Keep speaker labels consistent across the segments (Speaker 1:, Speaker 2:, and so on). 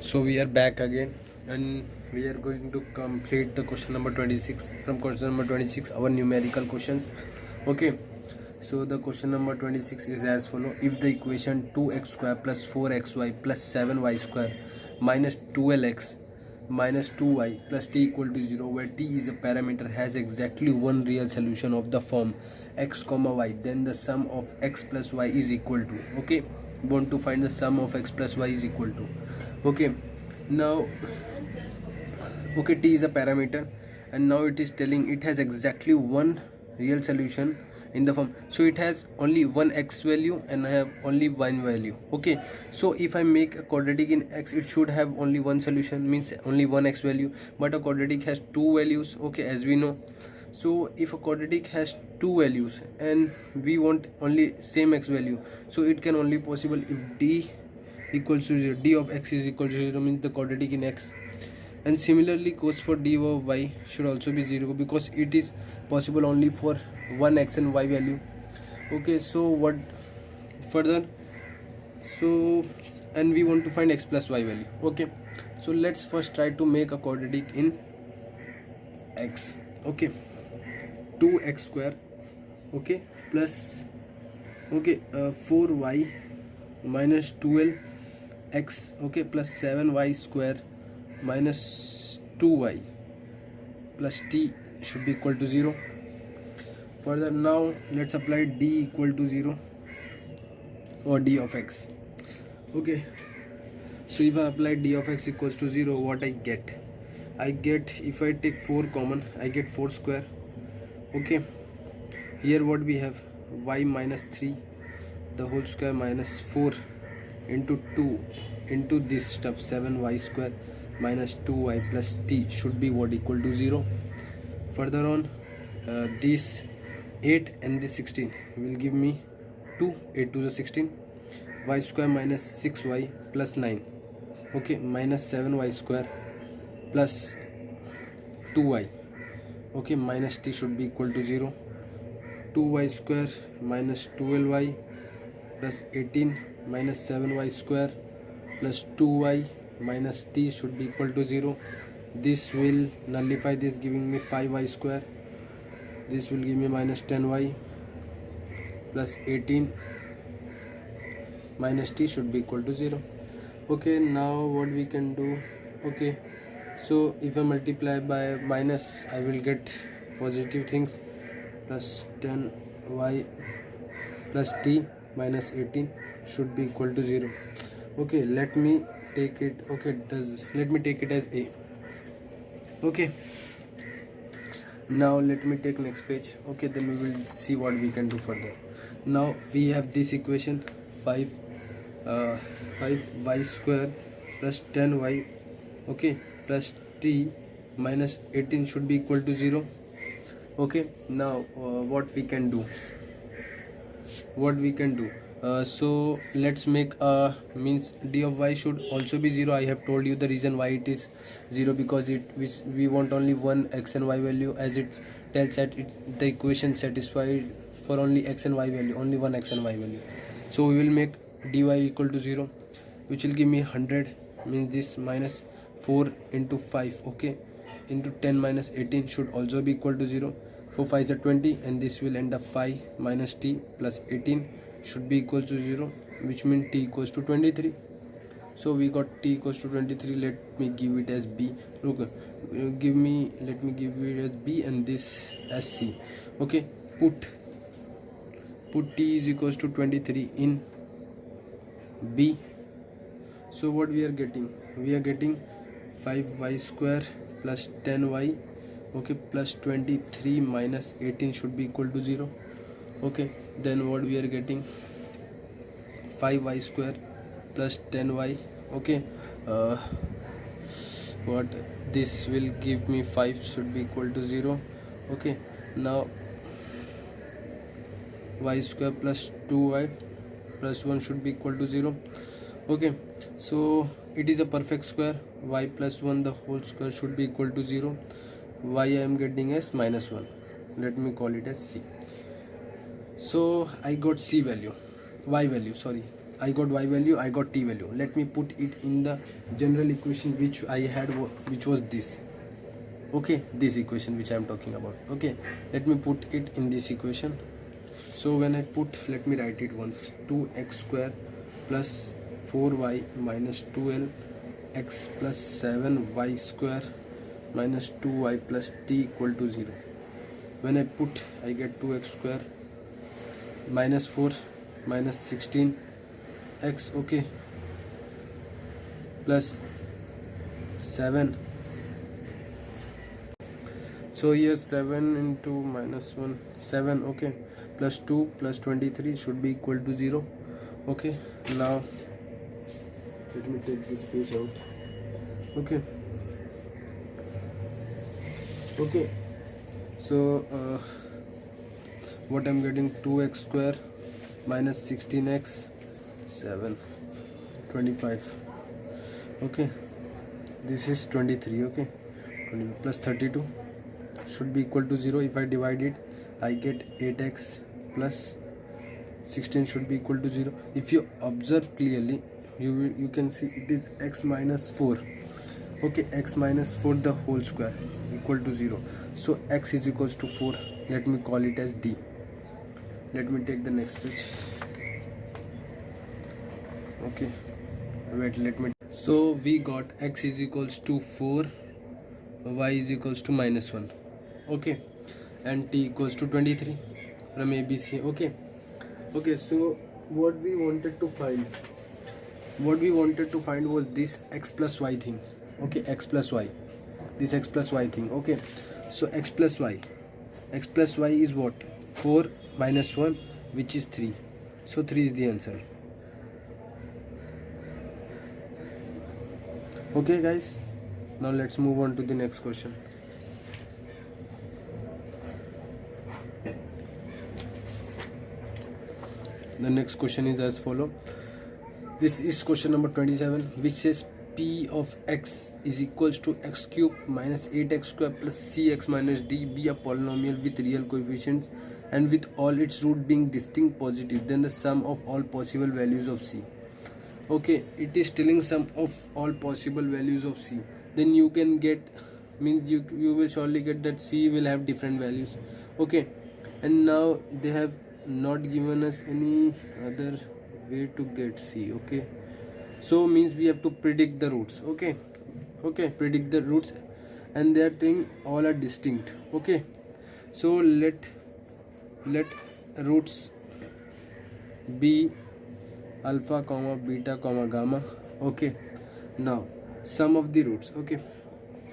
Speaker 1: So we are back again and we are going to complete the question number 26. From question number 26 our numerical questions. Okay, so the question number 26 is as follow. If the equation 2x square plus 4xy plus 7y square minus 12x minus 2y plus t equal to 0, where t is a parameter, has exactly one real solution of the form x comma y, then the sum of x plus y is equal to. Okay, want to find the sum of x plus y is equal to. Okay, now, okay, t is a parameter and now it is telling it has exactly one real solution in the form, so it has only one x value and I have only one value. Okay, so if I make a quadratic in x, it should have only one solution, means only one x value, but a quadratic has two values. Okay, as we know, so if a quadratic has two values and we want only same x value, so it can only possible if d equals to 0, d of x is equal to 0, means the quadratic in x. And similarly goes for d of y should also be 0, because it is possible only for one x and y value. Okay, so what further, so and we want to find x plus y value. Okay, so let's first try to make a quadratic in x. Okay, 2x square, okay, plus, okay, 4y minus 12x, okay, plus 7y square minus 2y plus t should be equal to 0. Further, now let's apply d equal to 0 or d of x. Okay, so if I apply d of x equals to 0, what I get, if I take 4 common, I get 4 square. Okay, here what we have, y minus 3 the whole square minus 4 into 2 into this stuff, 7y square minus 2y plus t should be what, equal to 0. Further on, this 8 and this 16 will give me 2, 8 to the 16, y square minus 6y plus 9, okay, minus 7y square plus 2y, okay, minus t should be equal to 0. 2y square minus 12y plus 18 minus 7y square plus 2y minus t should be equal to 0. This will nullify this, giving me 5y square. This will give me minus 10y plus 18 minus t should be equal to 0. Okay, now what we can do, okay, so if I multiply by minus, I will get positive things, plus 10y plus t minus 18 should be equal to 0. Okay, let me take it, okay, let me take it as a. Okay, now let me take next page. Okay, then we will see what we can do further. Now we have this equation, 5y square plus 10y, okay, plus t minus 18 should be equal to 0. Okay, now what we can do, so let's make a, means d of y should also be 0. I have told you the reason why it is 0, because we want only one x and y value, as it tells that the equation satisfied for only x and y value, only one x and y value. So we will make dy equal to 0, which will give me 100, means this minus 4 into 5, okay, into 10 minus 18 should also be equal to 0. 4 5 is 20, and this will end up 5 minus t plus 18 should be equal to 0, which means t equals to 23. So we got t equals to 23. Let me give it as b. Look, let me give it as b and this as c. Okay, put t is equals to 23 in b. So what we are getting, 5y square plus 10y, okay, plus 23 minus 18 should be equal to 0. Okay, then what we are getting, 5y square plus 10y, okay, what this will give me, 5 should be equal to 0. Okay, now y square plus 2y plus 1 should be equal to 0. Okay, so it is a perfect square, y plus 1 the whole square should be equal to 0. Y I am getting as minus 1, let me call it as c. So I got y value, sorry, I got y value, I got t value. Let me put it in the general equation which I had, which was this. Okay, this equation which I am talking about. Okay, let me put it in this equation. So when I put, let me write it once. 2x square plus 4y minus 12 x plus 7y square minus 2y plus t equal to 0. When I put, I get 2x square minus 4 minus 16 x, okay, plus 7. So here 7 into minus 1, 7, okay, plus 2 plus 23 should be equal to 0. Okay, now let me take this page out. Okay, okay, so what I'm getting, 2x square minus 16x 7 25. Okay, this is 23. Okay, 20 plus 32 should be equal to 0. If I divide it, I get 8x plus 16 should be equal to 0. If you observe clearly, you can see it is x minus 4. Okay, x minus 4 the whole square equal to 0. So x is equals to 4. Let me call it as d. Let me take the next page. Okay, wait, let me. So we got x is equals to 4, y is equals to minus 1. Okay, and t equals to 23 from ABC. Okay, okay, so what we wanted to find was this x plus y thing. Okay, x plus y, this x plus y thing. Okay, so x plus y is what? 4 minus 1, which is 3. So 3 is the answer. Okay guys, now let's move on to the next question. The next question is as follow. This is question number 27, which says p of x is equals to x cube minus 8x square plus cx minus d be a polynomial with real coefficients and with all its root being distinct positive, then the sum of all possible values of c. Okay, it is telling sum of all possible values of c. Then you can get, means you will surely get that c will have different values. Okay, and now they have not given us any other way to get c. Okay, so means we have to predict the roots. Okay, okay, predict the roots, and they are saying all are distinct. Okay, so let roots be alpha comma beta comma gamma. Okay, now sum of the roots. Okay,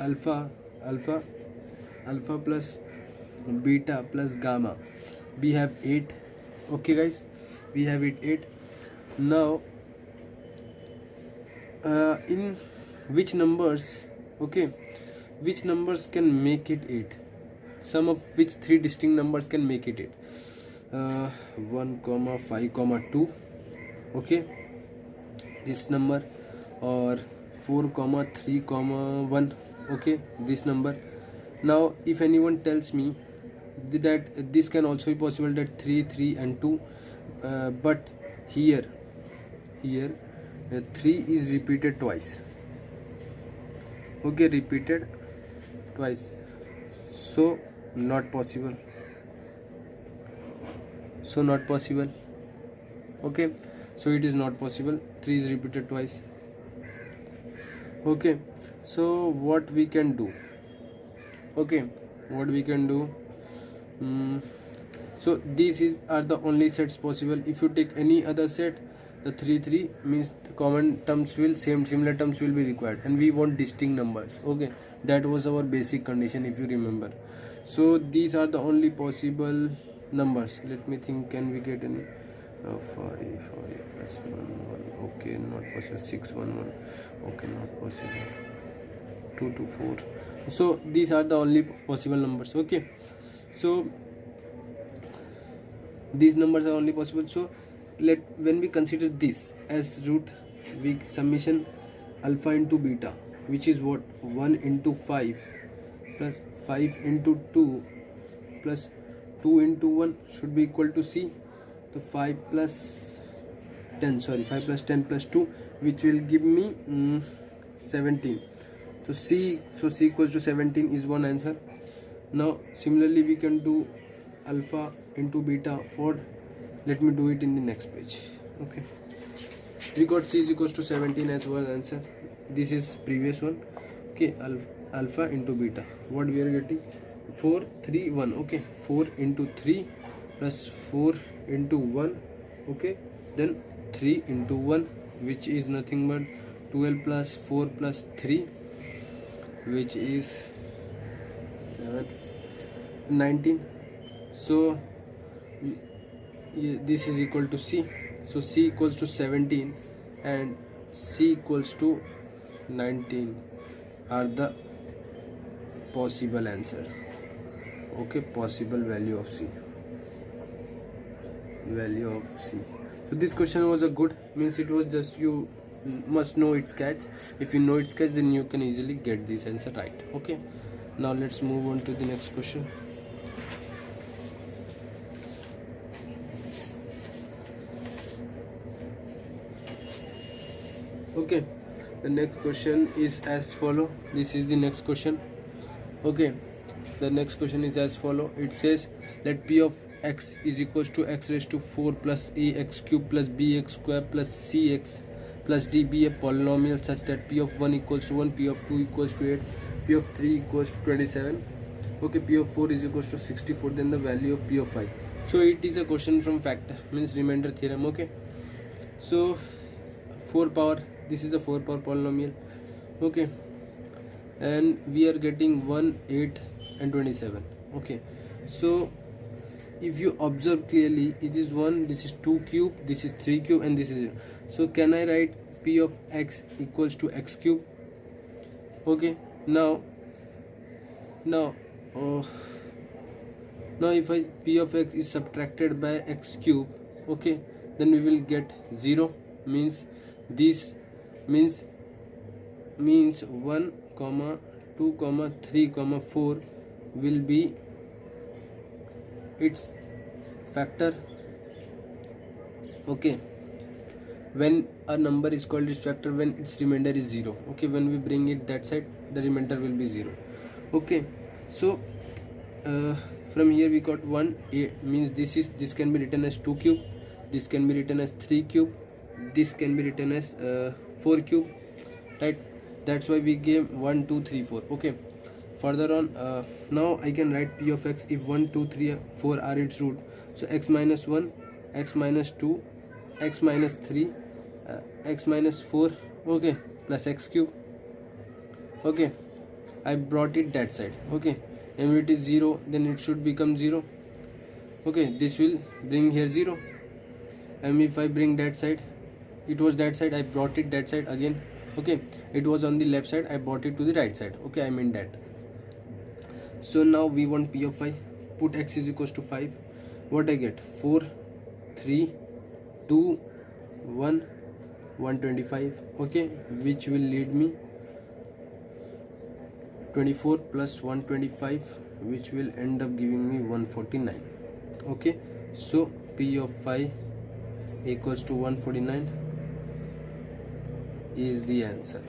Speaker 1: alpha plus beta plus gamma, we have 8. Okay guys, we have it 8. Now in which numbers, okay, which numbers can make it 8? Sum of which 3 distinct numbers can make it 8? 1 comma 5 comma 2, okay, this number, or 4 comma 3 comma 1, okay, this number. Now if anyone tells me that this can also be possible, that 3 3 and 2, but here 3 is repeated twice. Okay, repeated twice, so not possible. Okay, so it is not possible. 3 is repeated twice. Okay, so what we can do? Okay, what we can do? So these are the only sets possible. If you take any other set, the 3 3 means the common terms will, similar terms will be required, and we want distinct numbers. Okay, that was our basic condition, if you remember. So these are the only possible numbers. Let me think, can we get any? 5 plus 1 1, okay, not possible. 6 1 1, okay, not possible. 2 2 4. So these are the only possible numbers. Okay, so these numbers are only possible. So when we consider this as root, we summation alpha into beta, which is what? 1 into 5 plus 5 into 2 plus 2 into 1 should be equal to c. So 5 plus 10, sorry, 5 plus 10 plus 2, which will give me 17. So C equals to 17 is one answer. Now similarly we can do alpha into beta for, let me do it in the next page. Okay, we got C is equals to 17 as one answer. This is previous one. Okay, alpha into beta, what we are getting, 4 3 1. Okay, 4 into 3 plus 4 into 1. Okay, then 3 into 1, which is nothing but 12 plus 4 plus 3, which is 7 19. So this is equal to C. So C equals to 17 and C equals to 19 are the possible answer. Okay, possible value of C. So this question was a good, means it was just, you must know its catch. If you know its catch, then you can easily get this answer right. Okay, now let's move on to the next question. Okay, the next question is as follow. This is the next question. Okay, the next question is as follow. It says let p of x is equals to x raised to 4 plus ax cube plus bx square plus cx plus d be a polynomial such that p of 1 equals to 1, p of 2 equals to 8, p of 3 equals to 27. Okay, p of 4 is equals to 64, then the value of p of 5. So it is a question from factor, means remainder theorem. Okay, so 4 power, this is a 4 power polynomial. Okay, and we are getting 1, 8 and 27. Okay, so if you observe clearly, it is 1, this is 2 cube, this is 3 cube, and this is 0. So can I write p of x equals to x cube? Okay, now if p of x is subtracted by x cube, okay, then we will get 0, means this means 1 comma 2 comma 3 comma 4 will be its factor. Okay, when a number is called its factor when its remainder is 0. Okay, when we bring it that side, the remainder will be 0. Okay, so from here we got 1, 8, means this can be written as 2 cube, this can be written as 3 cube, this can be written as 4 cube, right? That's why we gave 1 2 3 4. Okay, further on, now I can write p of x if 1 2 3 4 are its root. So x minus 1, x minus 2, x minus 3, x minus 4, okay, plus x cube. Okay, I brought it that side. Okay, and if it is 0, then it should become 0. Okay, this will bring here 0, and if I bring that side, it was that side, I brought it that side again. Okay, it was on the left side, I brought it to the right side. Okay, I mean that. So now we want p of 5. Put x is equals to 5. What I get? 4 3 2 1 125. Okay, which will lead me 24 plus 125, which will end up giving me 149. Okay, so p of 5 equals to 149 is the answer.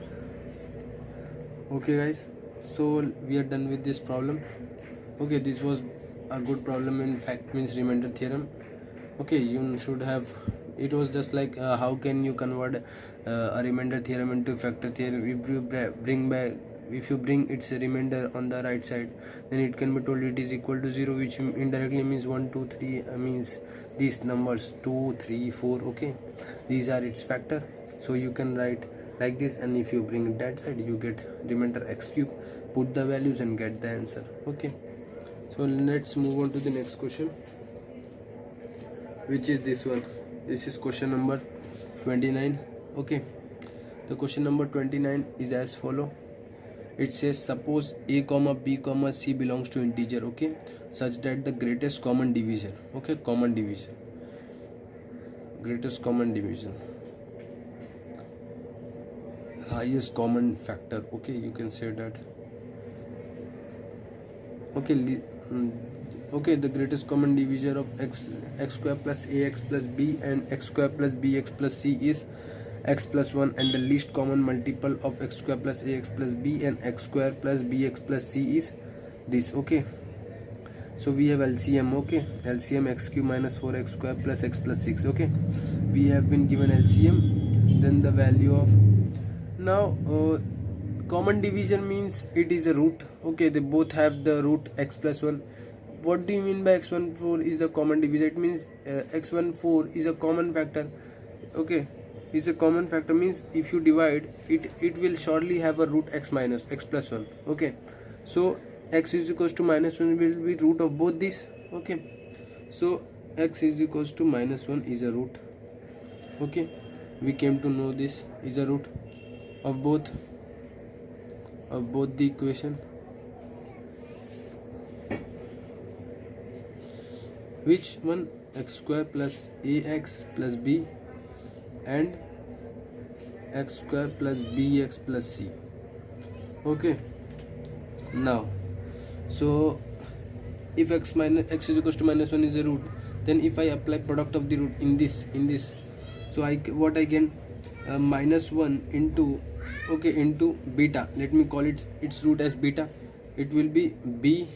Speaker 1: Okay guys, so we are done with this problem. Okay, this was a good problem in fact, means remainder theorem. Okay, you should have, it was just like how can you convert a remainder theorem into factor theorem. If you bring back, if you bring its remainder on the right side, then it can be told it is equal to 0, which indirectly means 1 2 3 means these numbers 2 3 4. Okay, these are its factor, so you can write like this, and if you bring it that side, you get remainder x cube. Put the values and get the answer. Okay, so let's move on to the next question, which is this one. This is question number 29. Okay, the question number 29 is as follow. It says suppose a comma b comma c belongs to integer, okay, such that the greatest common divisor, okay, greatest common division, highest common factor, okay, you can say that. Okay, Okay, the greatest common divisor of x square plus ax plus b and x square plus bx plus c is x plus 1, and the least common multiple of x square plus ax plus b and x square plus bx plus c is this. Okay, so we have LCM. Okay, LCM x cube minus 4x square plus x plus 6. Okay, we have been given LCM, then the value of now common division means it is a root. Okay, they both have the root x plus 1. What do you mean by x14 is the common divisor? It means x14 is a common factor. Okay, is a common factor means if you divide it, it will surely have a root x minus x plus 1. Okay, so x is equals to minus 1 will be root of both these. Okay, so x is equals to minus 1 is a root. Okay, we came to know this is a root of both the equation. Which one? X square plus ax plus b and x square plus bx plus c. Okay, now so if x is equals to minus 1 is a root, then if I apply product of the root in this, so what I get minus 1 into into beta. Let me call its root as beta. It will be b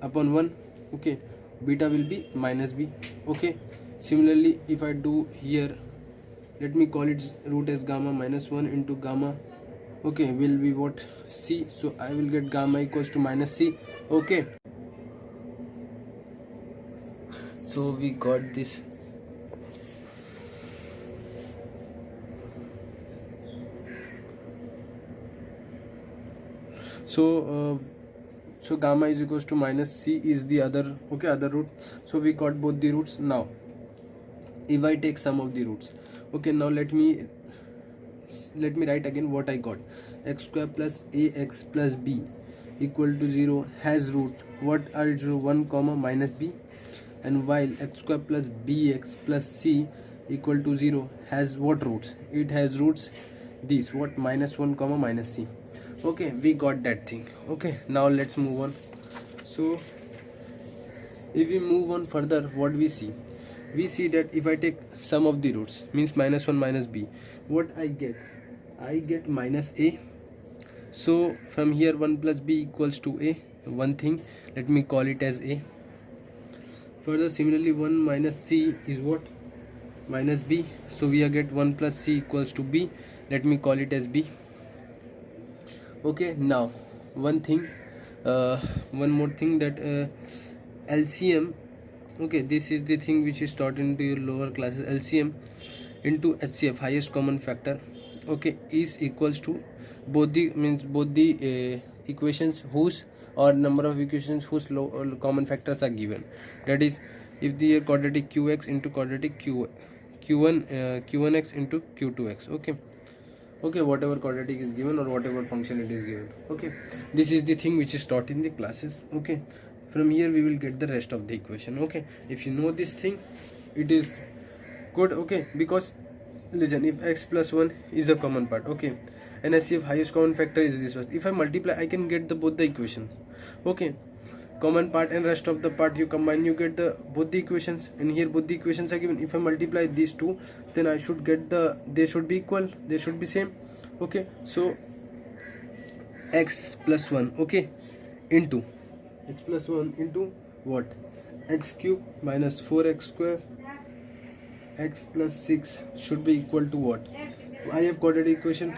Speaker 1: upon 1. Okay, beta will be minus b. Okay, similarly if I do here, let me call its root as gamma. Minus 1 into gamma, okay, will be what? C. So I will get gamma equals to minus c. Okay, so we got this. So gamma is equals to minus c is the other root. So we got both the roots. Now if I take sum of the roots, okay, now let me write again what I got. X square plus ax plus b equal to 0 has root. What are its root? 1 comma minus b. And while x square plus bx plus c equal to 0 has what roots? It has roots these, what? Minus 1 comma minus c. Okay, we got that thing. Okay, now let's move on. So if we move on further, what we see that if I take sum of the roots, means minus 1 minus b, what I get minus a. So from here 1 plus b equals to a, one thing, let me call it as a. Further, similarly 1 minus c is what? Minus b. So we get 1 plus c equals to b, let me call it as b. Okay, now one more thing, that LCM. Okay, this is the thing which is taught into your lower classes. LCM into HCF, highest common factor, okay, is equals to both the equations whose, or number of equations whose common factors are given. That is, if the quadratic qx into quadratic q1x into q2x. Okay, whatever quadratic is given or whatever function it is given. Okay, this is the thing which is taught in the classes. Okay, from here we will get the rest of the equation. Okay, if you know this thing, it is good. Okay, because listen, if x plus 1 is a common part, okay, and HCF highest common factor is this one. If I multiply, I can get both the equations. Okay, common part and rest of the part you combine, you get both the equations, and here both the equations are given. If I multiply these two, then I should get they should be equal, they should be same. Okay, so x plus 1, okay, into x plus 1 into what? X cube minus 4x square x plus 6 should be equal to what? I have quadratic equation.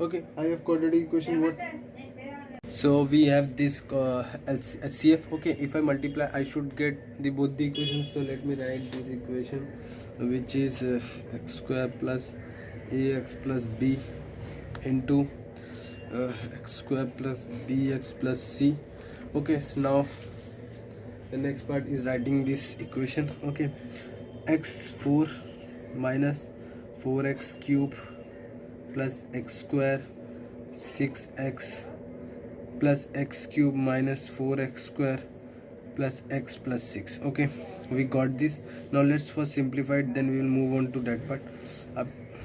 Speaker 1: Okay, I have quadratic equation. What? So we have this HCF. Okay, if I multiply, I should get both the equations. So let me write this equation, which is x square plus ax plus b into x square plus bx plus c. Okay, so now the next part is writing this equation. Okay, x4 minus 4x cube plus x square 6x plus x cube minus 4x square plus x plus 6. Okay, we got this. Now let's first simplify it, then we will move on to that part.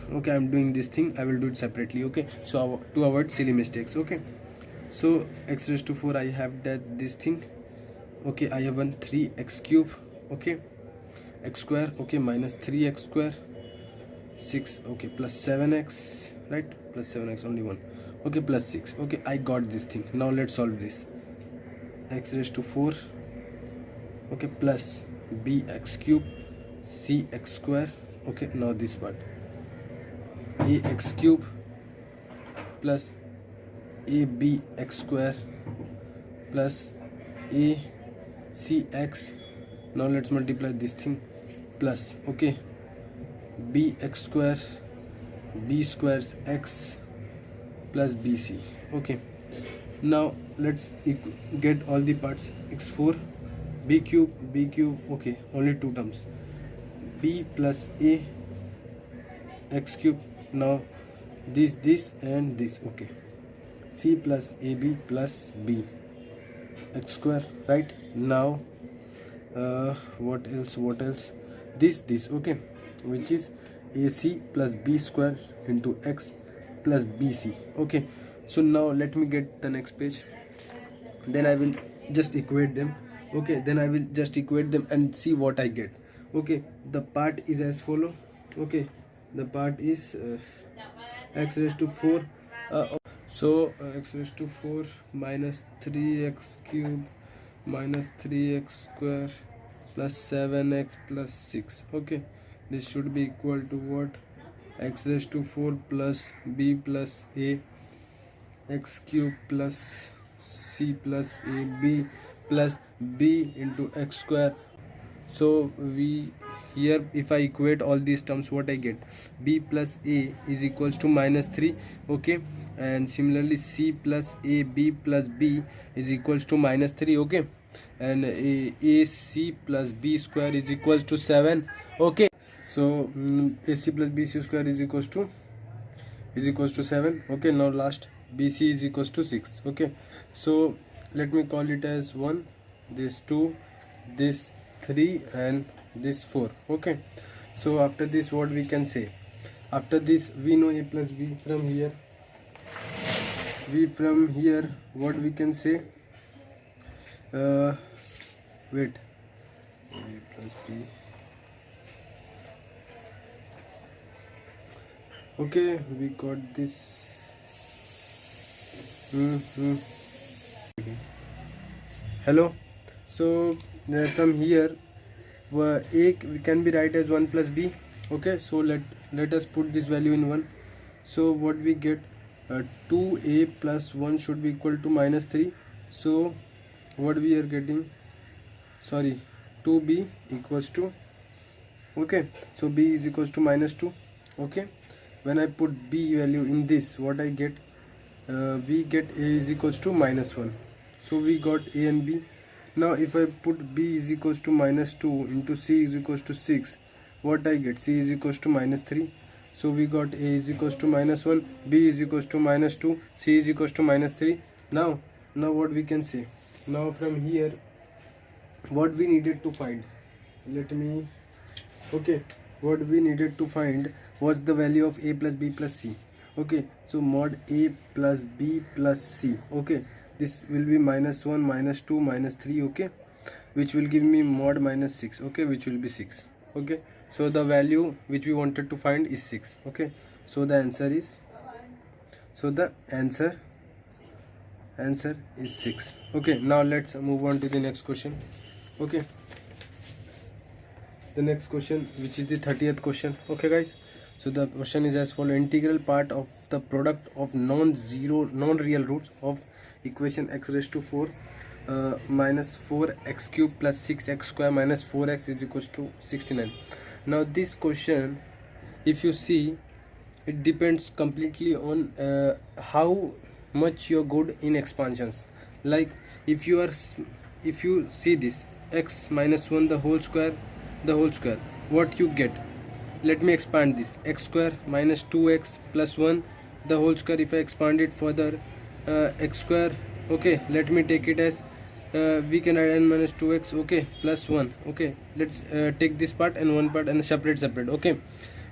Speaker 1: Okay, I'm doing this thing, I will do it separately. Okay, so to avoid silly mistakes. Okay, so x raised to 4, I have that this thing. okay, I have one 3x cube, okay, x square, okay, minus 3x square, 6, okay, plus 7x, right, plus 7x, only one, okay, plus 6, okay, I got this thing. Now let's solve this. X raised to 4, okay, plus bx cube cx square, okay, now this part ax cube plus abx square plus acx, now let's multiply this thing, plus, okay, bx square b squares x plus bc, okay. Now let's get all the parts. X4 b cube, okay, only two terms, b plus a x cube, now this and this, okay, c plus ab plus b x square, right. Now what else, this, okay, which is ac plus b square into x plus bc, okay. So now let me get the next page, then I will just equate them, okay, then I will just equate them and see what I get, okay. The part is as follow, okay, the part is x raised to 4, so x raised to 4 minus 3x cube minus 3x square plus 7x plus 6, okay, this should be equal to what, x raised to 4 plus b plus a x cube plus c plus a b plus b into x square. So we here, if I equate all these terms, what I get, b plus a is equals to minus 3, okay, and similarly c plus a b plus b is equals to minus 3, okay, and a c plus b square is equals to 7, okay. So ac plus bc square is equals to 7, okay. Now last, bc is equals to 6, okay. So let me call it as 1, this 2, this 3 and this 4, okay. So after this, what we can say, after this we know a plus b. From here what we can say, wait, a plus b, okay, we got this. Hello. So from here a can be write as 1 plus b, okay. So let us put this value in 1. So what we get, 2a plus 1 should be equal to minus 3. So what we are getting, sorry, 2b equals to, okay, so b is equals to minus 2, okay. When I put b value in this, what I get, we get a is equals to minus 1. So we got a and b. Now if I put b is equals to minus 2 into c is equals to 6, what I get, c is equals to minus 3. So we got a is equals to minus 1, b is equals to minus 2, c is equals to minus 3. Now what we can say, now from here what we needed to find, what we needed to find was the value of a plus b plus c, okay. So mod a plus b plus c, okay, this will be minus 1 minus 2 minus 3, okay, which will give me mod minus 6, okay, which will be 6, okay. So the value which we wanted to find is 6, okay. So the answer is, answer is 6, okay. Now let's move on to the next question, okay. The next question, which is the 30th question, okay guys. So the question is as follows: integral part of the product of non-real roots of equation x raised to 4 minus 4x cube plus 6x square minus 4x is equals to 69. Now this question, if you see, it depends completely on how much you're good in expansions. Like if you see this x minus 1 the whole square, what you get, let me expand this, x square minus 2x plus 1 the whole square. If I expand it further, x square, okay, let me take it as we can add n minus 2x, okay, plus 1, okay. Let's take this part and one part and separate, okay.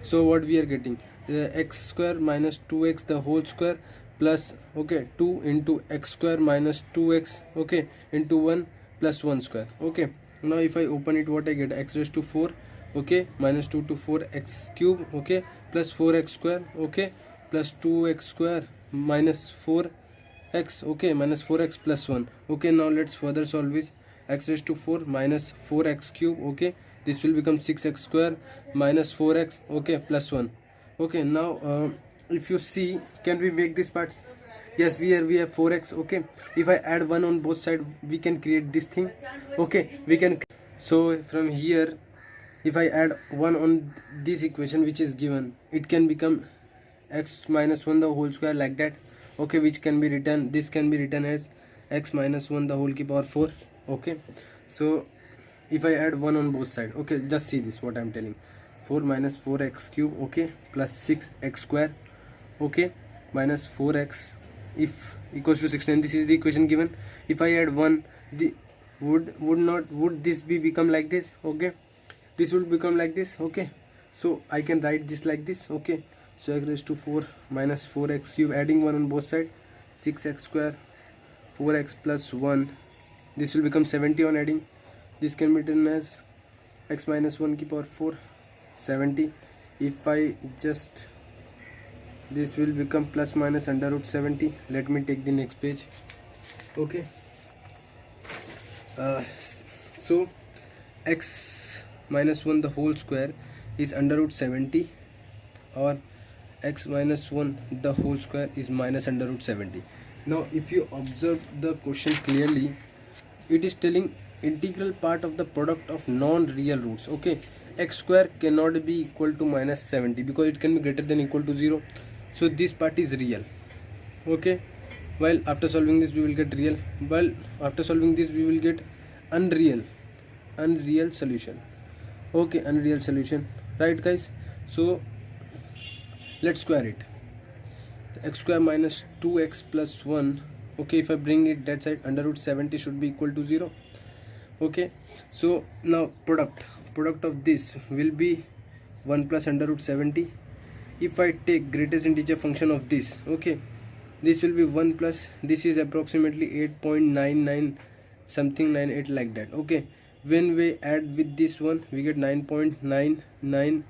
Speaker 1: So what we are getting, x square minus 2x the whole square plus, okay, 2 into x square minus 2x, okay, into 1 plus 1 square. Okay, now if I open it, what I get? X raised to 4, okay, minus 2 to 4 x cube, okay, plus 4x square, okay, plus 2x square minus 4x, okay, minus 4x plus 1. Okay, now let's further solve this. X raised to 4 minus 4x cube, okay, this will become 6x square minus 4x, okay, plus 1. Okay, now if you see, can we make this parts? Yes, we have 4x. Okay, if I add 1 on both sides, we can create this thing. Okay, we can. So from here, if I add 1 on this equation which is given, it can become x minus 1 the whole square, like that. Okay, which can be written, this can be written as x minus 1 the whole ki power 4. Okay, so if I add 1 on both sides, okay, just see this, what I'm telling. 4 minus 4x cube, okay, plus 6x square, okay, minus 4x if equals to 16. This is the equation given. If I add 1, the would this be become like this? Okay, this will become like this. Okay, so I can write this like this. Okay, so x raised to 4 minus 4x cube, adding 1 on both sides, 6x square, 4x plus 1, this will become 70 on adding. This can be written as x minus 1 ki power 4, 70. If I just, this will become plus minus under root 70. Let me take the next page. Okay, so x minus 1 the whole square is under root 70, or x minus 1 the whole square is minus under root 70. Now if you observe the question clearly, it is telling integral part of the product of non-real roots. Okay, x square cannot be equal to minus 70 because it can be greater than equal to 0. So this part is real. Okay, while after solving this we will get real, while after solving this we will get unreal solution. Okay, unreal solution, right guys? So let's square it. X square minus 2x plus 1, okay, if I bring it that side, under root 70 should be equal to 0. Okay, so now product of this will be 1 plus under root 70. If I take greatest integer function of this, okay, this will be 1 plus, this is approximately 8.99 something 98, like that. Okay, when we add with this one, we get 9.998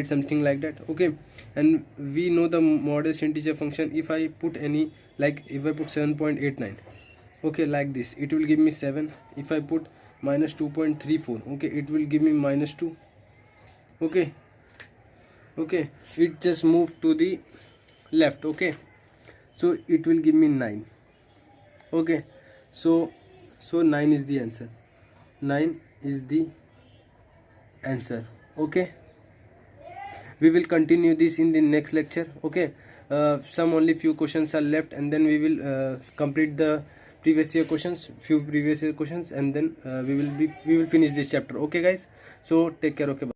Speaker 1: something like that. Okay, and we know the modest integer function. If I put any, like if I put 7.89, okay, like this, it will give me 7. If I put minus 2.34, okay, it will give me minus 2. Okay, okay, it just moved to the left. Okay, so it will give me 9. Okay, so 9 is the answer. 9 is the answer. Okay, we will continue this in the next lecture. Okay, some only few questions are left, and then we will complete the previous year questions, and then we will finish this chapter. Okay guys, so take care. Okay, bye.